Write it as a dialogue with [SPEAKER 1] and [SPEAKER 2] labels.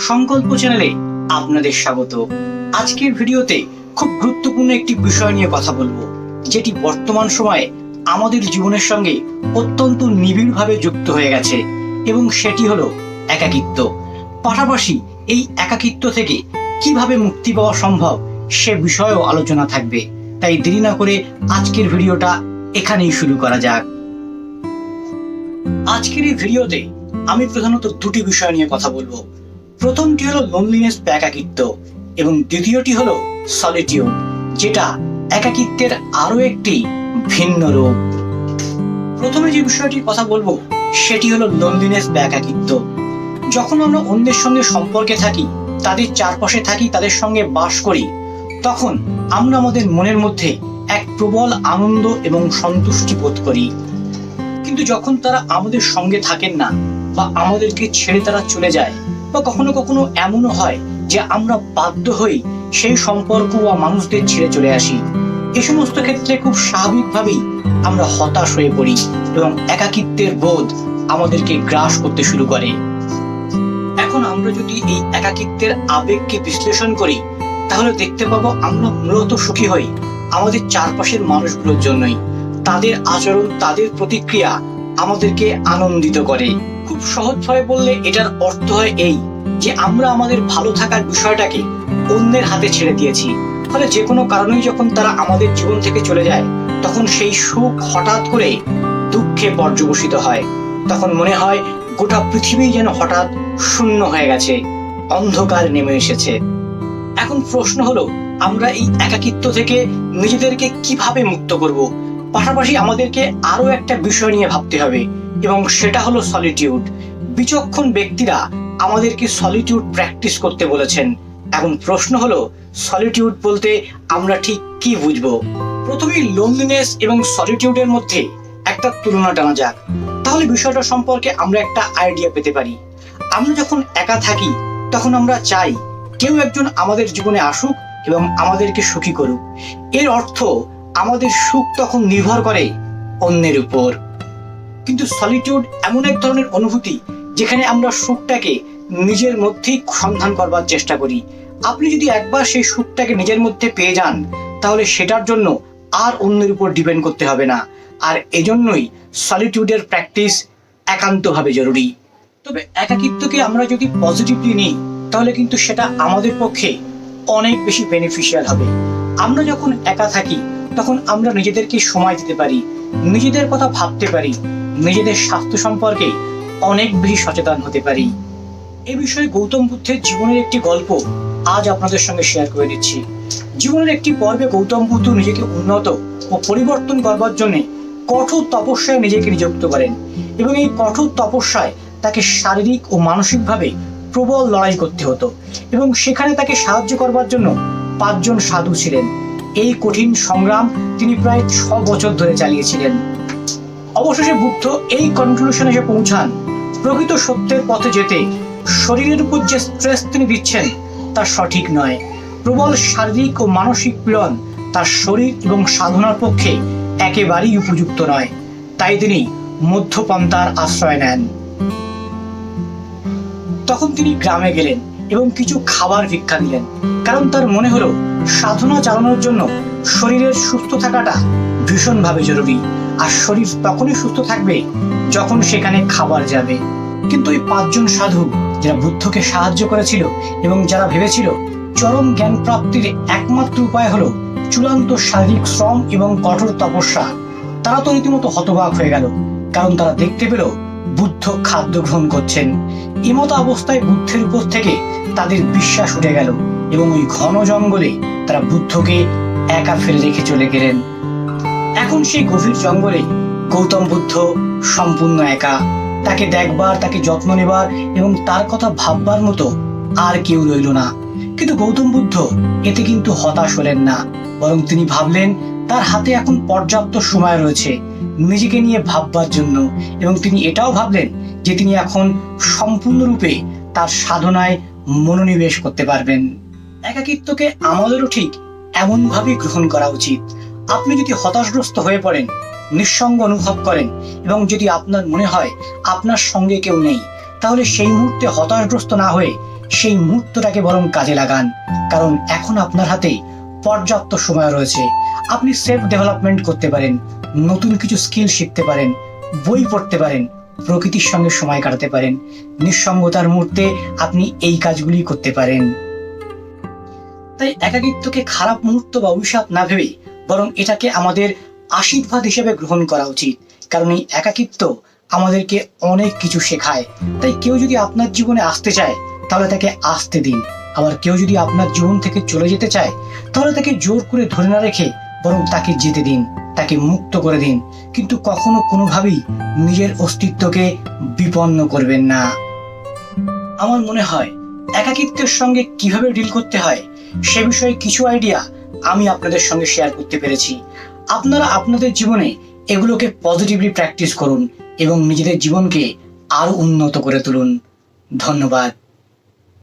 [SPEAKER 1] সংকল্প চ্যানেলে আপনাদের স্বাগত। আজকের ভিডিওতে খুব গুরুত্বপূর্ণ একটি বিষয় নিয়ে কথা বলবো, যেটি বর্তমান সময়ে আমাদের জীবনের সঙ্গে অত্যন্ত নিবিড়ভাবে যুক্ত হয়ে গেছে, এবং সেটি হলো একাকিত্ব। পাশাপাশি এই একাকিত্ব থেকে কিভাবে মুক্তি পাওয়া সম্ভব সে বিষয়েও আলোচনা থাকবে। তাই দেরি না করে আজকের ভিডিওটা এখানেই শুরু করা যাক। আজকের এই ভিডিওতে আমি প্রধানত দুটি বিষয় নিয়ে কথা বলবো। প্রথমটি হলো লোনলিনেস বা একাকিত্ব, এবং দ্বিতীয়টি হলো সলিটিউড, যেটা একাকিত্বের আরো একটি ভিন্ন রূপ। প্রথমে যে বিষয়টির কথা বলবো সেটি হলো লোনলিনেস বা একাকিত্ব। যখন আমরা অন্যের সঙ্গে সম্পর্কে থাকি, তাদের চারপাশে থাকি, তাদের সঙ্গে বাস করি, তখন আমরা আমাদের মনের মধ্যে এক প্রবল আনন্দ এবং সন্তুষ্টি বোধ করি। কিন্তু যখন তারা আমাদের সঙ্গে থাকেন না, বা আমাদেরকে ছেড়ে তারা চলে যায়, বা কখনো কখনো এমনও হয় যে আমরা বাধ্য হই সেই সম্পর্ক বা মানুষদের ছেড়ে চলে আসি, এই সমস্ত ক্ষেত্রে খুব স্বাভাবিকভাবেই আমরা হতাশ হয়ে পড়ি এবং একাকিত্বের বোধ আমাদেরকে গ্রাস করতে শুরু করে। এখন আমরা যদি এই একাকিত্বের আবেগকে বিশ্লেষণ করি, তাহলে দেখতে পাবো আমরা মূলত সুখী হই আমাদের চারপাশের মানুষগুলোর জন্যই। তাদের আচরণ, তাদের প্রতিক্রিয়া আমাদেরকে আনন্দিত করে। খুব সহজভাবে বললে এটার অর্থ হয় এই যে আমরা আমাদের ভালো থাকার বিষয়টাকে অন্যের হাতে ছেড়ে দিয়েছি। ফলে যে কোনো কারণেই যখন তারা আমাদের জীবন থেকে চলে যায়, তখন সেই সুখ হঠাৎ করে দুঃখে পর্যবসিত হয়। তখন মনে হয় গোটা পৃথিবী যেন হঠাৎ শূন্য হয়ে গেছে, অন্ধকার নেমে এসেছে। এখন প্রশ্ন হলো, আমরা এই একাকিত্ব থেকে নিজেদেরকে কিভাবে মুক্ত করব? পাশাপাশি আমাদেরকে আরো একটা বিষয় নিয়ে ভাবতে হবে, এবং সেটা হলো সলিটিউড। বিচক্ষণ ব্যক্তিরা আমাদেরকে সলিটিউড প্র্যাকটিস করতে বলেছেন। এখন প্রশ্ন হলো, সলিটিউড বলতে আমরা ঠিক কি বুঝবো? প্রথমেই লোনলিনেস এবং সলিটিউডের মধ্যে একটা তুলনা টানা যাক, তাহলে বিষয়টা সম্পর্কে আমরা একটা আইডিয়া পেতে পারি। আমরা যখন একা থাকি, তখন আমরা চাই কেউ একজন আমাদের জীবনে আসুক এবং আমাদেরকে সুখী করুক। এর অর্থ আমাদের সুখ তখন নির্ভর করে অন্যের উপর। কিন্তু সলিটিউড এমন এক ধরনের অনুভূতি যেখানে আমরা সুখটাকে নিজের মধ্যেই সন্ধান করবার চেষ্টা করি। আপনি যদি একবার সেই সুখটাকে নিজের মধ্যে পেয়ে যান, তাহলে সেটার জন্য আর অন্যের উপর ডিপেন্ড করতে হবে না। আর এজন্যই সলিটিউডের প্র্যাকটিস একান্তভাবে জরুরি। তবে একাকিত্বকে আমরা যদি পজিটিভলি নিই, তাহলে কিন্তু সেটা আমাদের পক্ষে অনেক বেশি বেনিফিশিয়াল হবে। আমরা যখন একা থাকি, তখন আমরা নিজেদেরকে সময় দিতে পারি, নিজেদের কথা ভাবতে পারি, নিজেদের স্বাস্থ্য সম্পর্কে অনেক বেশি সচেতন হতে পারি। এ বিষয়ে গৌতম বুদ্ধের জীবনের একটি গল্প আজ আপনাদের সঙ্গে শেয়ার করে দিচ্ছি। জীবনের একটি পর্বে গৌতম বুদ্ধ নিজেকে উন্নত ও পরিবর্তন করবার জন্য কঠোর তপস্যায় নিজেকে নিযুক্ত করেন, এবং এই কঠোর তপস্যায় তাকে শারীরিক ও মানসিকভাবে প্রবল লড়াই করতে হতো, এবং সেখানে তাকে সাহায্য করবার জন্য 5 জন সাধু ছিলেন। এই কঠিন সংগ্রাম তিনি প্রায় 6 বছর ধরে চালিয়েছিলেন। অবশেষে বুদ্ধ এই কনক্লুশনে এসে পৌঁছান, প্রকৃত সত্যের পথে যেতে শরীরের উপর যে স্ট্রেস তিনি দিচ্ছেন তা সঠিক নয়। প্রবল শারীরিক ও মানসিক পীড়ন তার শরীর এবং সাধনার পক্ষে একেবারেই উপযুক্ত নয়। তাই তিনি মধ্যপন্থার আশ্রয় নেন। তখন তিনি গ্রামে গেলেন এবং কিছু খাবার ভিক্ষা দিলেন, কারণ তার মনে হলো সাধনা চালানোর জন্য শরীরের সুস্থ থাকাটা ভীষণভাবে জরুরি, আর শরীর তখনই সুস্থ থাকবে যখন সেখানে খাবার যাবে। কিন্তু এই 5 জন সাধু যারা বুদ্ধকে সাহায্য করেছিল এবং যারা ভেবেছিল চরম জ্ঞান প্রাপ্তির একমাত্র উপায় হলো চূড়ান্ত শারীরিক শ্রম এবং কঠোর তপস্যা, তারা তো রীতিমতো হতবাক হয়ে গেল, কারণ তারা দেখতে পেল বুদ্ধ খাদ্য গ্রহণ করছেন। এমতো অবস্থায় বুদ্ধের উপর থেকে তাদের বিশ্বাস উঠে গেল, এবং ওই ঘন জঙ্গলে তারা বুদ্ধকে একা ফেলে রেখে চলে গেলেন। এখন সেই গভীর জঙ্গলে গৌতম বুদ্ধ সম্পূর্ণ একা। তাকে দেখবার, তাকে যত্ন নেবার এবং তার কথা ভাববার মতো আর কেউ রইল না। কিন্তু গৌতম বুদ্ধ এতে কিন্তু হতাশ হলেন না, বরং তিনি ভাবলেন তার হাতে এখন পর্যাপ্ত সময় রয়েছে নিজেকে নিয়ে ভাববার জন্য, এবং তিনি এটাও ভাবলেন যে তিনি এখন সম্পূর্ণরূপে তার সাধনায় মনোনিবেশ করতে পারবেন। একাকিত্বকে আমাদেরও ঠিক এমনভাবেই গ্রহণ করা উচিত। আপনি যদি হতাশগ্রস্ত হয়ে পড়েন, নিঃসঙ্গ অনুভব করেন, এবং যদি আপনার মনে হয় আপনার সঙ্গে কেউ নেই, তাহলে সেই মুহূর্তে হতাশগ্রস্ত না হয়ে সেই মুহূর্তটাকে বরং কাজে লাগান, কারণ এখন আপনার হাতে পর্যাপ্ত সময় রয়েছে। আপনি সেলফ ডেভেলপমেন্ট করতে পারেন, নতুন কিছু স্কিল শিখতে পারেন, বই পড়তে পারেন, প্রকৃতির সঙ্গে সময় কাটাতে পারেন। নিঃসঙ্গতার মুহূর্তে আপনি এই কাজগুলি করতে পারেন। তাই একাকিত্বকে খারাপ মুহূর্ত বা অভিশাপ না ভেবে বরং এটাকে আমাদের আশীর্বাদ হিসেবে গ্রহণ করা উচিত, কারণ এই একাকিত্ব আমাদেরকে অনেক কিছু শেখায়। তাই কেউ যদি আপনার জীবনে আসতে চায় তাহলে তাকে আসতে দিন, আবার কেউ যদি আপনার জীবন থেকে চলে যেতে চায় তাহলে তাকে জোর করে ধরে না রেখে বরং তাকে যেতে দিন, তাকে মুক্ত করে দিন, কিন্তু কখনো কোনোভাবেই নিজের অস্তিত্বকে বিপন্ন করবেন না। আমার মনে হয় একাকিত্বের সঙ্গে কিভাবে ডিল করতে হয় সে বিষয়ে কিছু আইডিয়া আমি আপনাদের সঙ্গে শেয়ার করতে পেরেছি। আপনারা আপনাদের জীবনে এগুলোকে পজিটিভলি প্র্যাকটিস করুন এবং নিজেদের জীবনকে আরো উন্নত করে তুলুন। ধন্যবাদ।